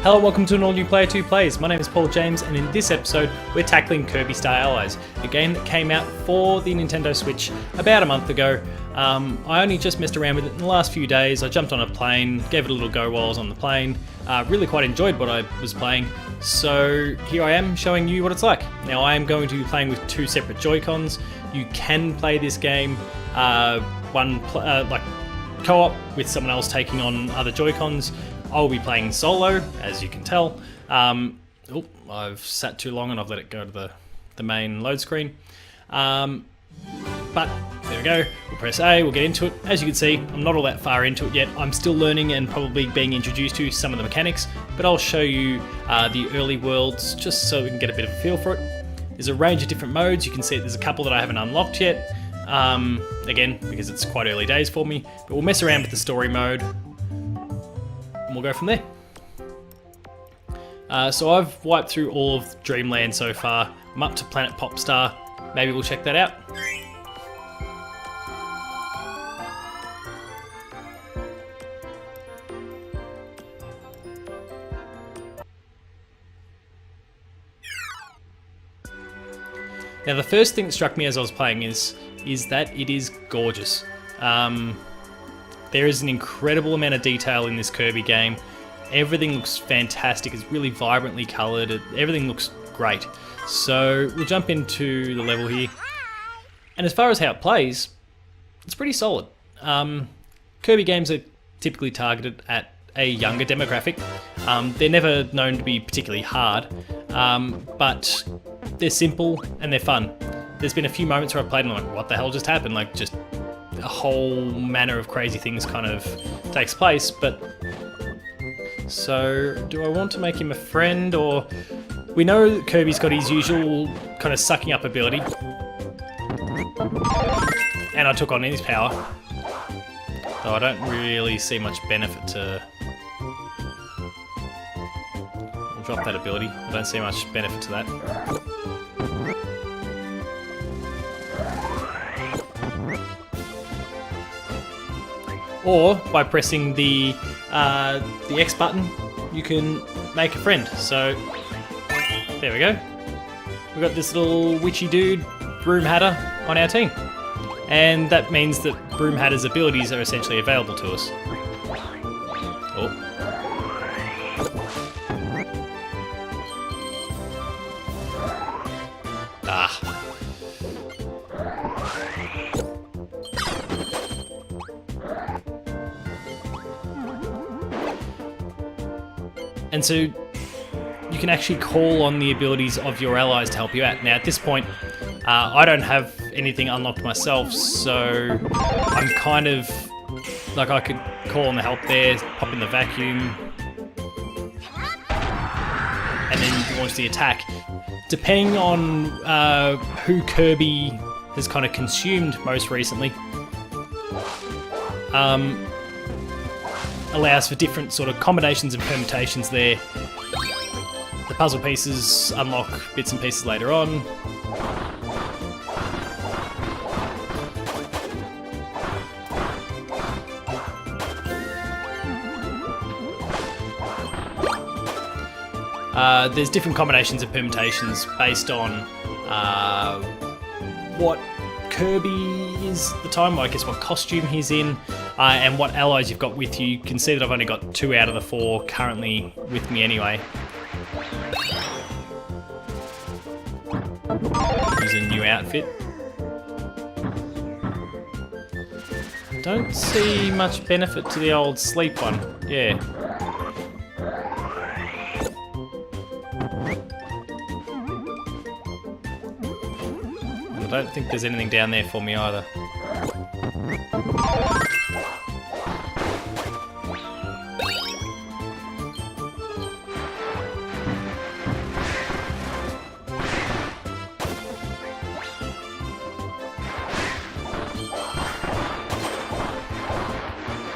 Hello, welcome to an all-new Player 2 Plays. My name is Paul James, and in this episode, we're tackling Kirby Star Allies, a game that came out for the Nintendo Switch about a month ago. I only just messed around with it in the last few days. I jumped on a plane, gave it a little go while I was on the plane, really quite enjoyed what I was playing, so here I am showing you what it's like. Now, I am going to be playing with two separate Joy-Cons. You can play this game like co-op with someone else taking on other Joy-Cons. I'll be playing solo, as you can tell. I've sat too long and I've let it go to the main load screen. But there we go, we'll press A, we'll get into it. As you can see, I'm not all that far into it yet. I'm still learning and probably being introduced to some of the mechanics, but I'll show you the early worlds just so we can get a bit of a feel for it. There's a range of different modes. You can see there's a couple that I haven't unlocked yet. Again, because it's quite early days for me, but we'll mess around with the story mode. And we'll go from there. So I've wiped through all of Dreamland so far. I'm up to planet Popstar. Maybe we'll check that out. Now the first thing that struck me as I was playing is that it is gorgeous. There is an incredible amount of detail in this Kirby game. Everything looks fantastic. It's really vibrantly coloured. Everything looks great. So we'll jump into the level here. And as far as how it plays, it's pretty solid. Kirby games are typically targeted at a younger demographic. They're never known to be particularly hard, but they're simple and they're fun. There's been a few moments where I've played and I'm like, what the hell just happened? Like, just a whole manner of crazy things kind of takes place, but... So, do I want to make him a friend, or... We know that Kirby's got his usual kind of sucking up ability. And I took on his power. Though I don't really see much benefit to... I'll drop that ability. I don't see much benefit to that. Or by pressing the X button, you can make a friend. So there we go. We've got this little witchy dude, Broom Hatter, on our team, and that means that Broom Hatter's abilities are essentially available to us. Oh. Ah. And so you can actually call on the abilities of your allies to help you out. Now at this point, I don't have anything unlocked myself, so I'm kind of like, I could call on the help there, pop in the vacuum, and then launch the attack. Depending on who Kirby has kind of consumed most recently, allows for different sort of combinations and permutations there. The puzzle pieces unlock bits and pieces later on. There's different combinations and permutations based on what Kirby is at the time, I guess what costume he's in, and what allies you've got with you. You can see that I've only got 2 out of the 4 currently with me anyway. Use a new outfit. Don't see much benefit to the old sleep one. Yeah. I don't think there's anything down there for me either.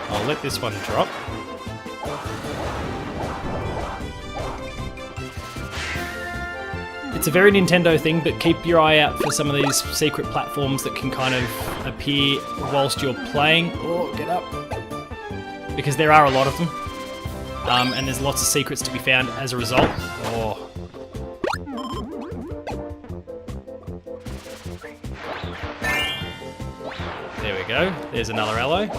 I'll let this one drop. It's a very Nintendo thing, but keep your eye out for some of these secret platforms that can kind of appear whilst you're playing. Oh, get up. Because there are a lot of them. and there's lots of secrets to be found as a result. Oh. There we go. There's another ally.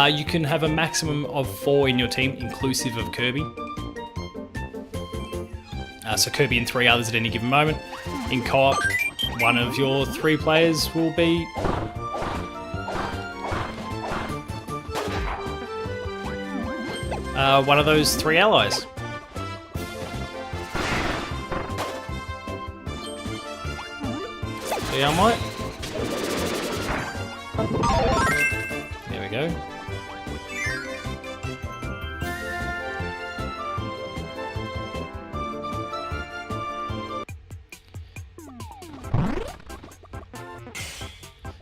You can have a maximum of 4 in your team, inclusive of Kirby. So Kirby and 3 others at any given moment. In co-op, one of your 3 players will be one of those 3 allies. See how I might? There we go.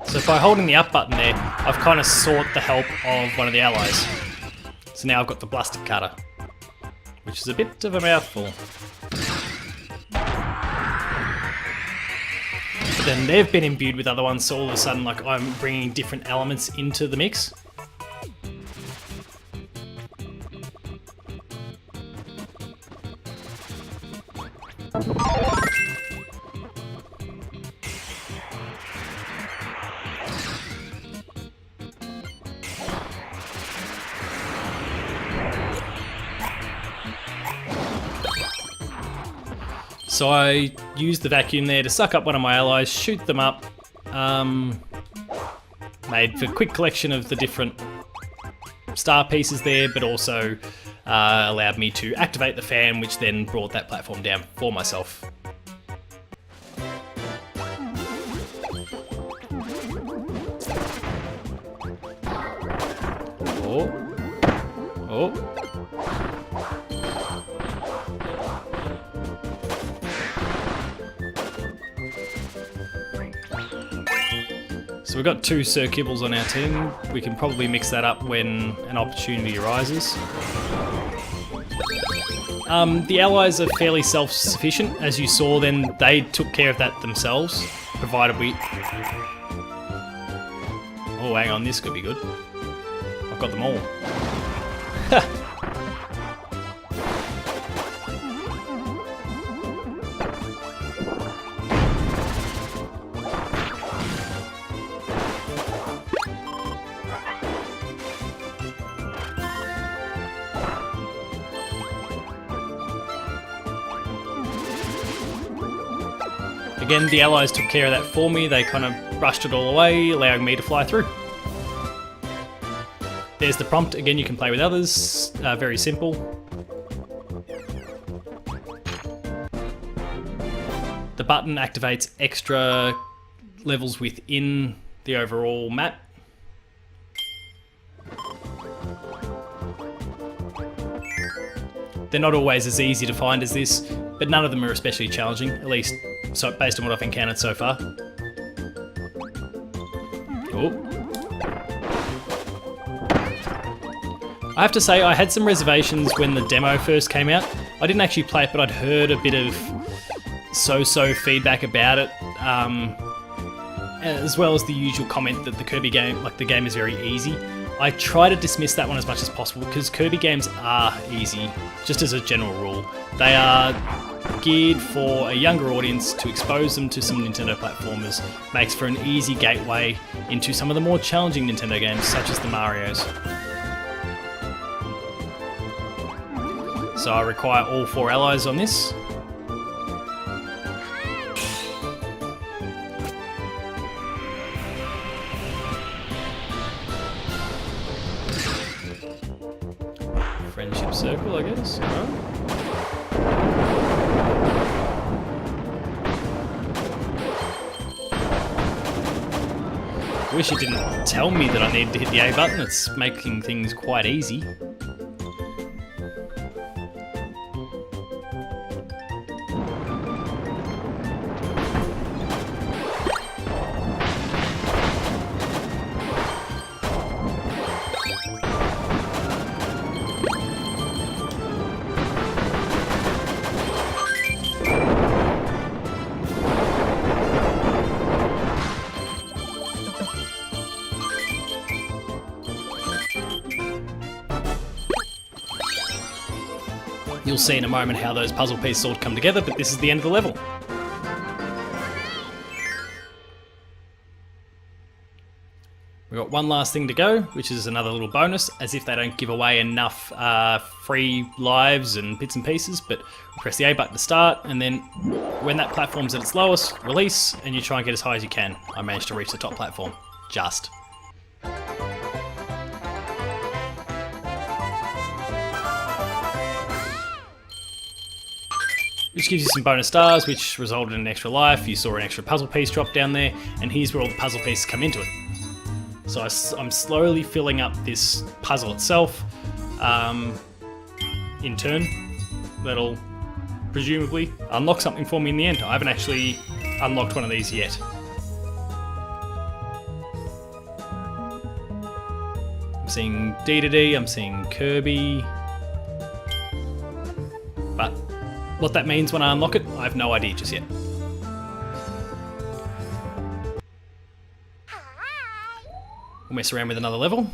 So by holding the up button there, I've kind of sought the help of one of the allies. So now I've got the blaster cutter, which is a bit of a mouthful. But then they've been imbued with other ones, so all of a sudden, like, I'm bringing different elements into the mix. So I used the vacuum there to suck up one of my allies, shoot them up, made for quick collection of the different star pieces there, but also allowed me to activate the fan, which then brought that platform down for myself. Oh. Oh. So we've got 2 Sir Kibbles on our team. We can probably mix that up when an opportunity arises. The allies are fairly self-sufficient. As you saw then, they took care of that themselves, provided we... Oh, hang on, this could be good. I've got them all. Again, the allies took care of that for me. They kind of brushed it all away, allowing me to fly through. There's the prompt. Again, you can play with others. Very simple. The button activates extra levels within the overall map. They're not always as easy to find as this, but none of them are especially challenging, at least so based on what I've encountered so far. Oh. I have to say, I had some reservations when the demo first came out. I didn't actually play it, but I'd heard a bit of so-so feedback about it, as well as the usual comment that the Kirby game, like the game is very easy. I try to dismiss that one as much as possible because Kirby games are easy, just as a general rule. They are geared for a younger audience to expose them to some Nintendo platformers. Makes for an easy gateway into some of the more challenging Nintendo games, such as the Marios. So I require all 4 allies on this. Friendship circle, I guess. Alright. Wish it didn't tell me that I needed to hit the A button. It's making things quite easy. You'll see in a moment how those puzzle pieces all come together, but this is the end of the level. We've got one last thing to go, which is another little bonus, as if they don't give away enough free lives and bits and pieces, but press the A button to start, and then when that platform's at its lowest, release, and you try and get as high as you can. I managed to reach the top platform. Just. Which gives you some bonus stars, which resulted in an extra life. You saw an extra puzzle piece drop down there, and here's where all the puzzle pieces come into it. So I'm slowly filling up this puzzle itself. In turn, that'll presumably unlock something for me in the end. I haven't actually unlocked one of these yet. I'm seeing D, I'm seeing Kirby. But what that means when I unlock it, I have no idea just yet. We'll mess around with another level.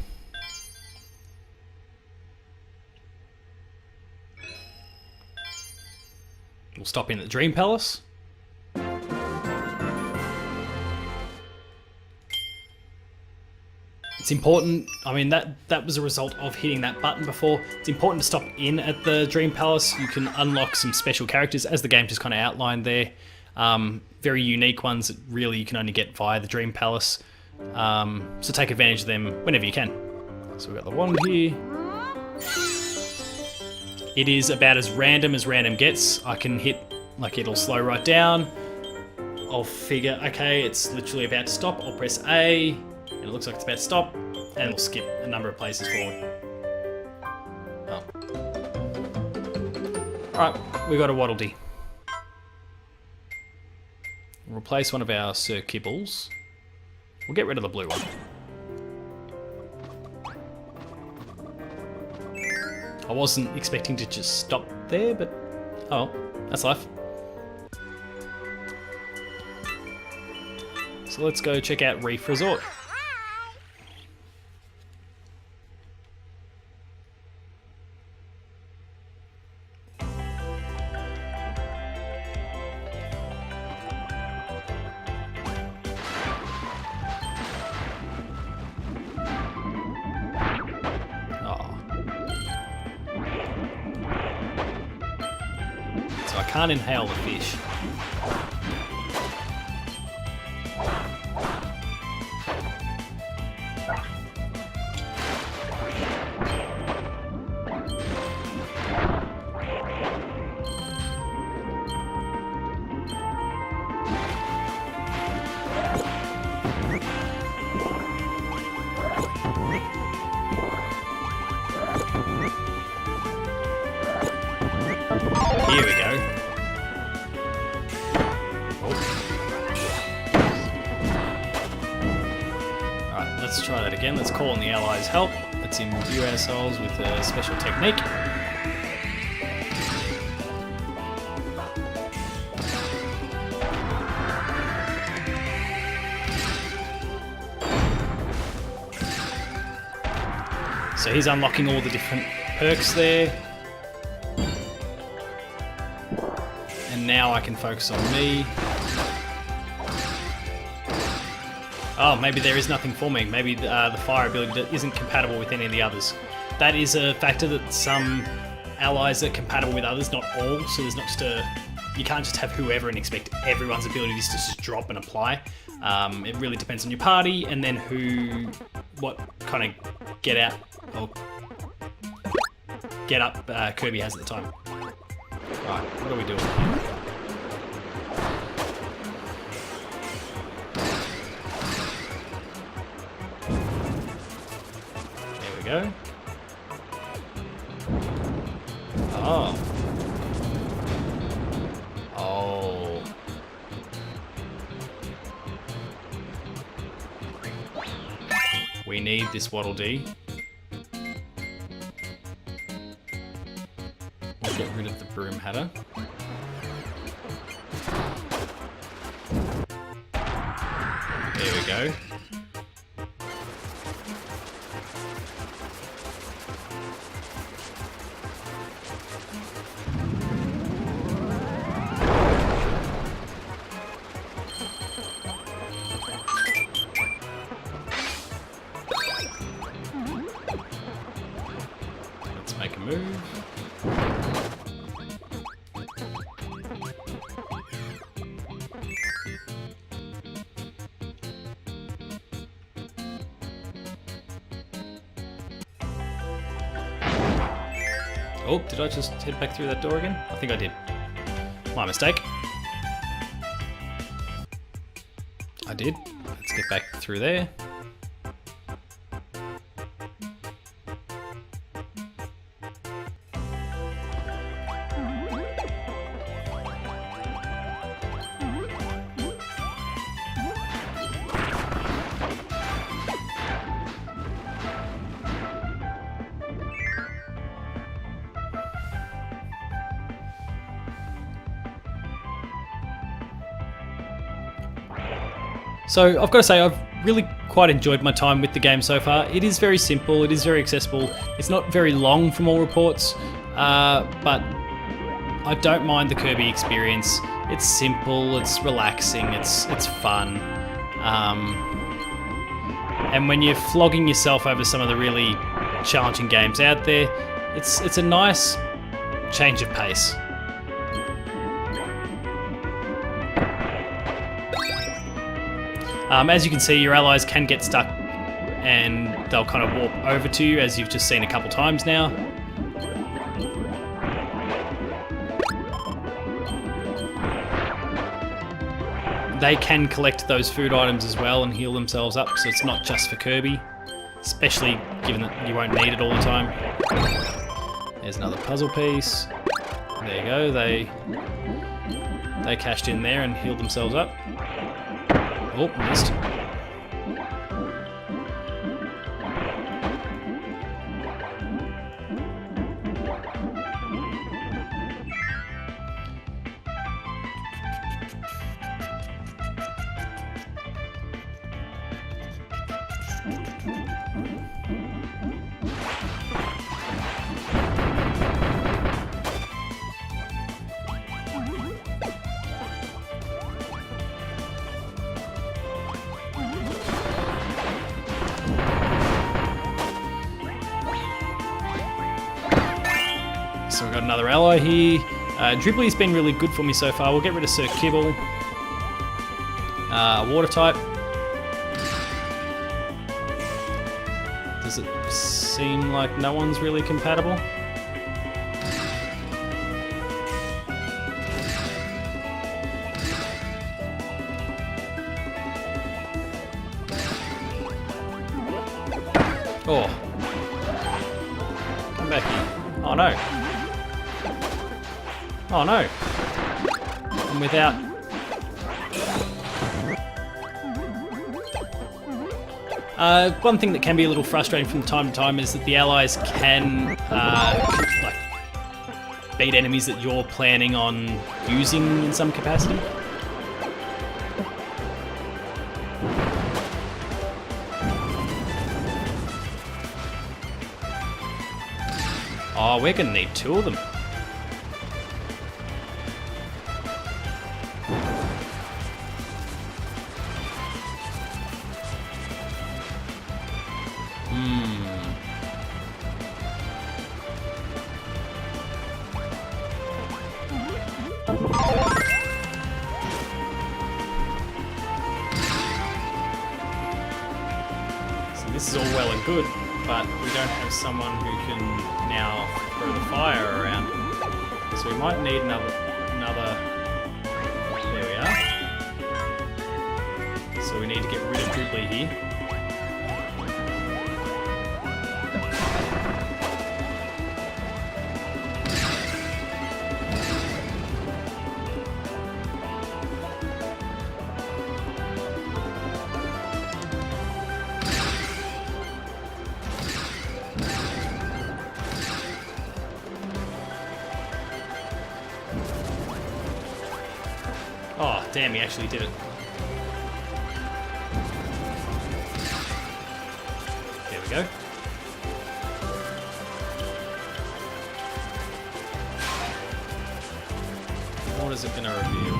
We'll stop in at the Dream Palace. It's important, I mean that was a result of hitting that button before. It's important to stop in at the Dream Palace. You can unlock some special characters, as the game just kind of outlined there. Very unique ones that really you can only get via the Dream Palace. So take advantage of them whenever you can. So we've got the wand here. It is about as random gets. I can hit, like it'll slow right down. I'll figure, okay, it's literally about to stop. I'll press A, and it looks like it's about to stop, and it'll skip a number of places forward. Oh. Alright, we got a Waddle Dee. We'll replace one of our Sir Kibbles. We'll get rid of the blue one. I wasn't expecting to just stop there, but oh, that's life. So let's go check out Reef Resort. So I can't inhale the fish. Here we go. Alright, let's try that again. Let's call on the Allies' help. Let's imbue ourselves with a special technique. So he's unlocking all the different perks there. And now I can focus on me. Oh, maybe there is nothing for me. Maybe the fire ability isn't compatible with any of the others. That is a factor that some allies are compatible with others, not all. So there's not just you can't just have whoever and expect everyone's abilities to just drop and apply. It really depends on your party and then what kind of get up Kirby has at the time. Right, what are we doing? There we go. Oh. Oh. We need this Waddle Dee. We'll get rid of the Broom Hatter. There we go. Make a move. Oh, did I just head back through that door again? I think I did. My mistake. I did. Let's get back through there. So I've got to say, I've really quite enjoyed my time with the game so far. It is very simple, it is very accessible, it's not very long from all reports, but I don't mind the Kirby experience. It's simple, it's relaxing, it's fun. And when you're flogging yourself over some of the really challenging games out there, it's a nice change of pace. As you can see, your allies can get stuck and they'll kind of warp over to you, as you've just seen a couple times now. They can collect those food items as well and heal themselves up, so it's not just for Kirby, especially given that you won't need it all the time. There's another puzzle piece. There you go, they cashed in there and healed themselves up. Oh, missed. So we've got another ally here. Dribbly's been really good for me so far. We'll get rid of Sir Kibble. Water type. Does it seem like no one's really compatible? Oh. Come back here. Oh no. Oh no. I'm without... one thing that can be a little frustrating from time to time is that the allies can like beat enemies that you're planning on using in some capacity. Oh, we're gonna need two of them. So this is all well and good, but we don't have someone who can now throw the fire around. So we might need another. There we are. So we need to get rid of Dribbly here. Oh, damn, he actually did it. There we go. What is it going to reveal?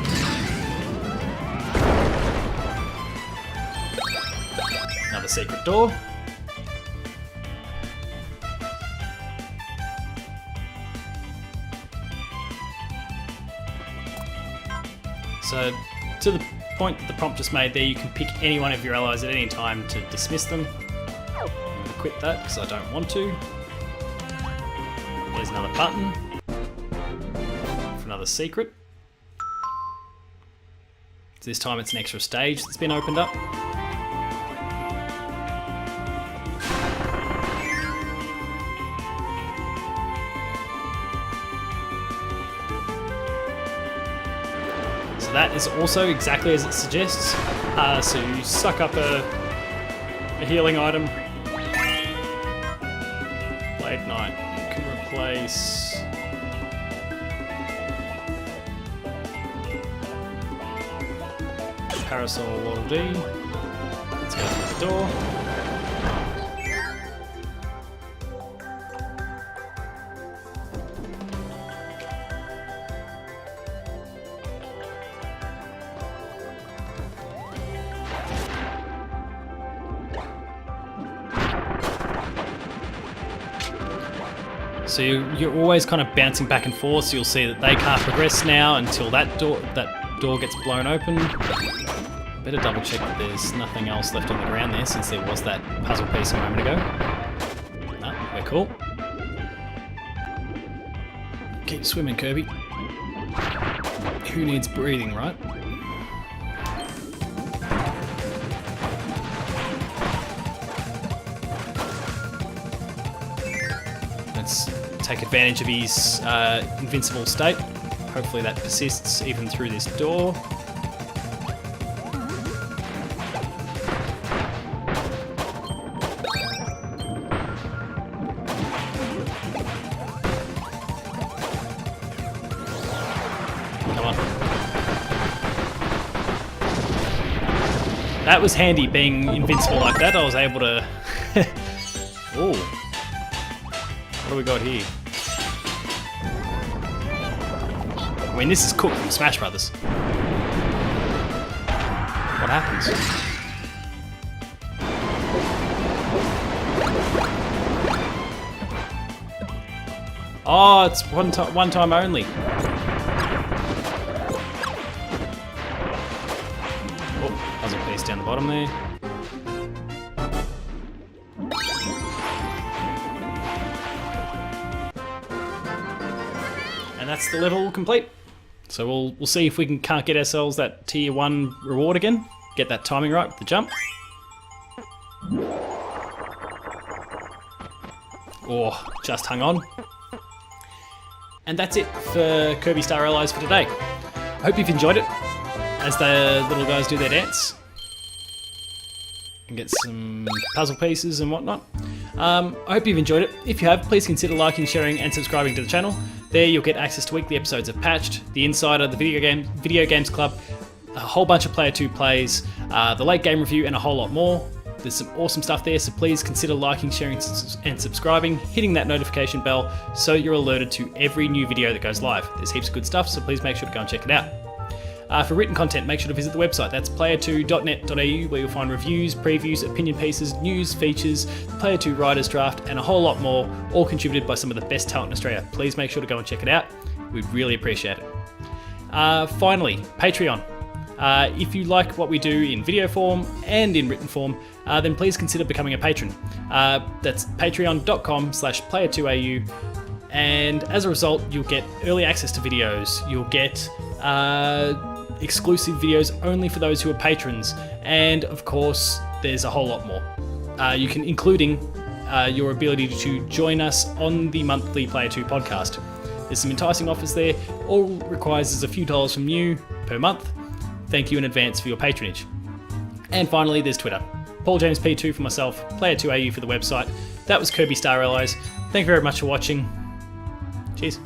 Another secret door. So to the point that the prompt just made there, you can pick any one of your allies at any time to dismiss them. I'm going to quit that because I don't want to. There's another button for another secret. This time it's an extra stage that's been opened up. So that is also exactly as it suggests. So you suck up a healing item. Blade Knight. You can replace... Parasol Waddle Dee. Let's go through the door. So you're always kind of bouncing back and forth, so you'll see that they can't progress now until that door gets blown open. Better double check that there's nothing else left on the ground there, since there was that puzzle piece a moment ago. No, we're cool. Keep swimming, Kirby. Who needs breathing, right? Let's take advantage of his invincible state. Hopefully that persists even through this door. Come on. That was handy, being invincible like that. I was able to... Ooh. What do we got here? I mean, this is Cook from Smash Brothers. What happens? Oh, it's one time only. Oh, puzzle piece down the bottom there. And that's the level complete. So we'll see if we can't get ourselves that tier 1 reward again. Get that timing right with the jump. Oh, just hung on. And that's it for Kirby Star Allies for today. I hope you've enjoyed it as the little guys do their dance. And get some puzzle pieces and whatnot. I hope you've enjoyed it. If you have, please consider liking, sharing and subscribing to the channel. There you'll get access to weekly episodes of Patched, The Insider, the Video Games Club, a whole bunch of Player 2 plays, the late game review and a whole lot more. There's some awesome stuff there, so please consider liking, sharing and subscribing, hitting that notification bell so you're alerted to every new video that goes live. There's heaps of good stuff, so please make sure to go and check it out. For written content, make sure to visit the website. That's player2.net.au, where you'll find reviews, previews, opinion pieces, news, features, Player 2 Writer's Draft, and a whole lot more, all contributed by some of the best talent in Australia. Please make sure to go and check it out. We'd really appreciate it. Finally, Patreon. If you like what we do in video form and in written form, then please consider becoming a patron. That's patreon.com/player2au, and as a result, you'll get early access to videos. You'll get exclusive videos only for those who are patrons, and of course, there's a whole lot more. You can, including your ability to join us on the monthly Player 2 podcast. There's some enticing offers there. All it requires is a few dollars from you per month. Thank you in advance for your patronage. And finally, there's Twitter. Paul James P2 for myself, Player2AU for the website. That was Kirby Star Allies. Thank you very much for watching. Cheers.